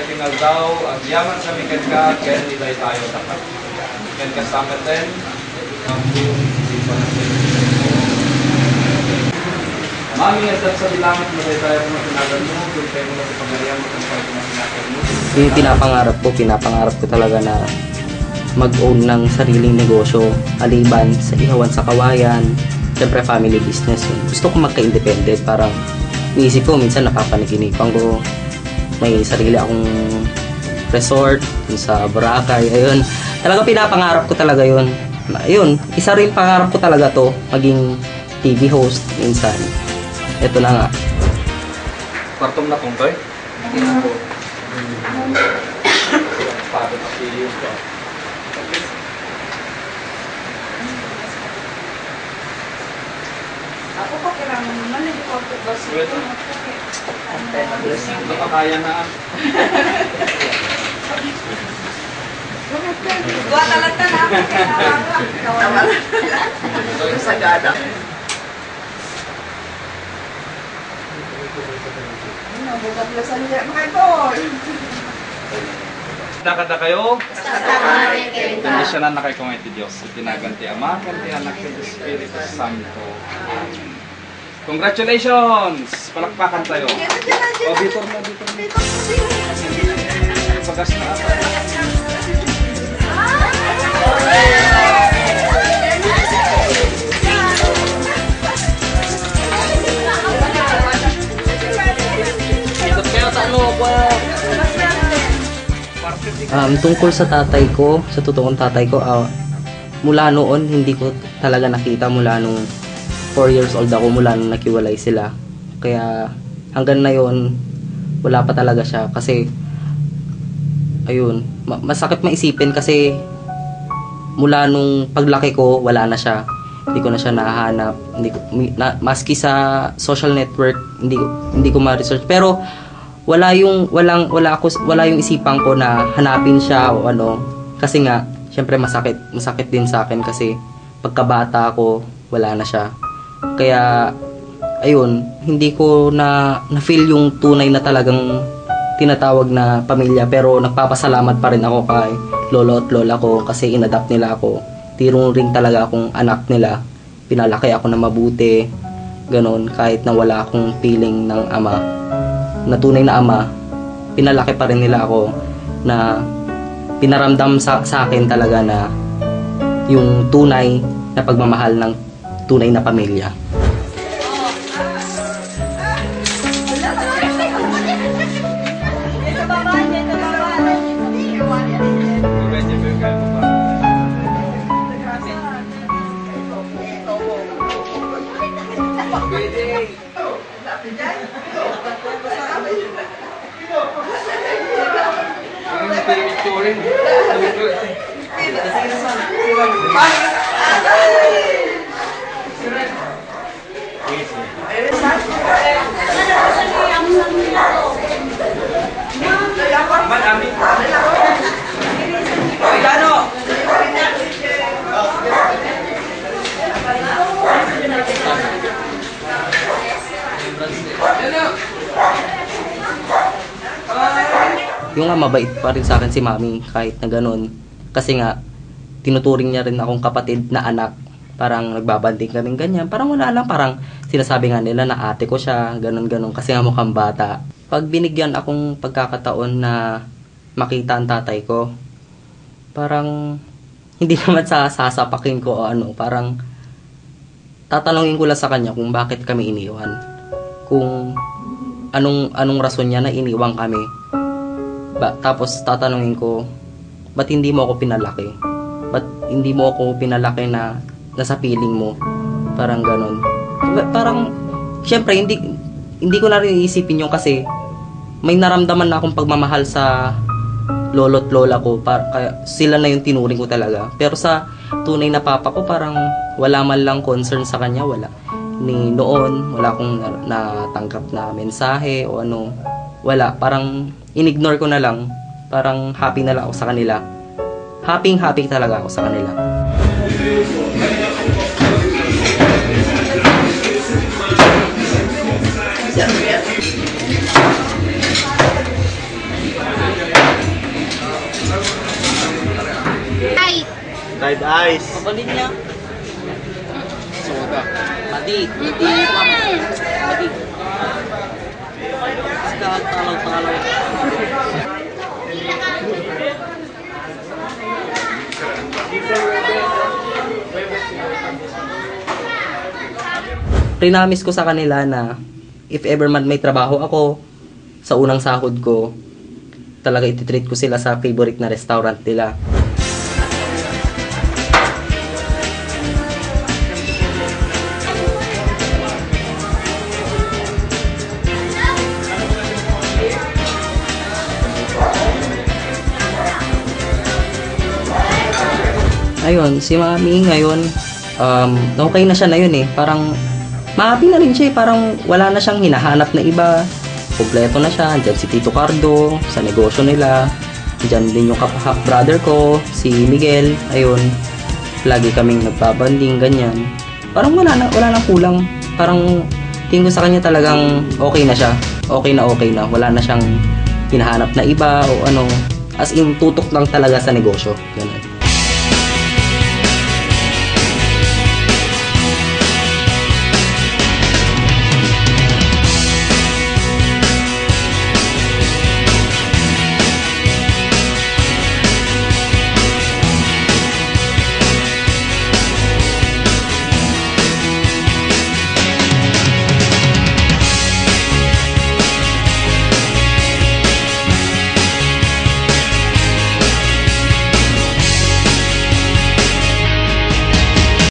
tingal daw, ang yaman sa mikan ka, kaya nilay tayo dapat. Yan kasama din, Mami, asap sa bilangit mo tayo kung matinagan mo, kung tayo mo na sa pagarihan mo, kung tayo mo matinagan mo. Yung pinapangarap ko talaga na mag-own ng sariling negosyo, aliban sa ihawan sa kawayan, syempre family business yun. Gusto ko magka-independent, parang iisip ko, minsan napapanaginipan ko, may sarili akong resort sa Boracay, ayun. Talaga pinapangarap ko talaga yun. Ayun, isa rin pangarap ko talaga to, maging TV host minsan. Ito na nga. Kwartong na kong toy? Hindi na po. Pagod na pili ko. Ako pa kailangan naman, hindi ko ako ba siya. Ito pa kaya na. Dua talaga na ako kailangan. Sagada. Nabugat na sa niya, mga idol. Nakada kayo? Kondisyonan na kayo kung iti Diyos. Itinaganti Ama, kanti Anak, kanti Espiritu Santo. Congratulations! Palakpakan tayo. O, bitor mo. Bagas na ata. Tungkol sa tatay ko, sa totoong tatay ko, mula noon hindi ko talaga nakita mula nung 4 years old ako, mula nung nakiwalay sila. Kaya hanggang na yon wala pa talaga siya kasi ayun, masakit maisipin kasi mula nung paglaki ko wala na siya. Hindi ko na siya nahahanap. Maski sa social network hindi ko ma-research, pero wala yung isipan ko na hanapin siya o ano, kasi nga syempre masakit din sa akin kasi pagkabata ko wala na siya. Kaya ayun, hindi ko na feel yung tunay na talagang tinatawag na pamilya, pero nagpapasalamat pa rin ako kay lolo at lola ko kasi inadapt nila ako. Tirong ring talaga akong anak nila. Pinalaki ako na mabuti, ganon, kahit na wala akong feeling ng ama, na tunay na ama, pinalaki pa rin nila ako na pinaramdam sa akin talaga na yung tunay na pagmamahal ng tunay na pamilya. Yung nga, mabait pa rin sa akin si mami kahit na ganun. Kasi nga, tinuturing niya rin akong kapatid na anak. Parang nagbabanding kaming ganyan. Parang wala lang, parang sinasabi nga nila na ate ko siya, ganun-ganun. Kasi nga mukhang bata. Pag binigyan akong pagkakataon na makita ang tatay ko, parang hindi naman sasapakin ko o ano. Parang tatanungin ko lang sa kanya kung bakit kami iniwan. Kung anong rason niya na iniwan kami. Tapos tatanungin ko, ba't hindi mo ako pinalaki? Ba't hindi mo ako pinalaki na nasa piling mo? Parang ganun. Parang, syempre, hindi ko na rin iisipin yung kasi may naramdaman na akong pagmamahal sa lolo't lola ko. Kaya sila na yung tinuring ko talaga. Pero sa tunay na papa ko, parang wala man lang concern sa kanya. Wala. Ni noon, wala akong natanggap na mensahe o ano. Wala. Parang in-ignore ko na lang. Parang happy na lang ako sa kanila. Happy talaga ako sa kanila. Balin niya. Soda. Mati. Mati. Sekarang talaw-talaw. Prinamis ko sa kanila na if ever man may trabaho ako, sa unang sahod ko, talaga ititreat ko sila sa favorite na restaurant nila. Ayun, si Mami ngayon, okay na siya na yun eh. Parang, ma-happy na rin siya eh. Parang wala na siyang hinahanap na iba. Kompleto na siya. Diyan si Tito Cardo, sa negosyo nila. Diyan din yung half brother ko, si Miguel. Ayun, lagi kaming nagpabanding, ganyan. Parang wala nang kulang. Parang, tingin ko sa kanya talagang okay na siya. Okay na. Wala na siyang hinahanap na iba o ano. As in, tutok lang talaga sa negosyo. Ganun.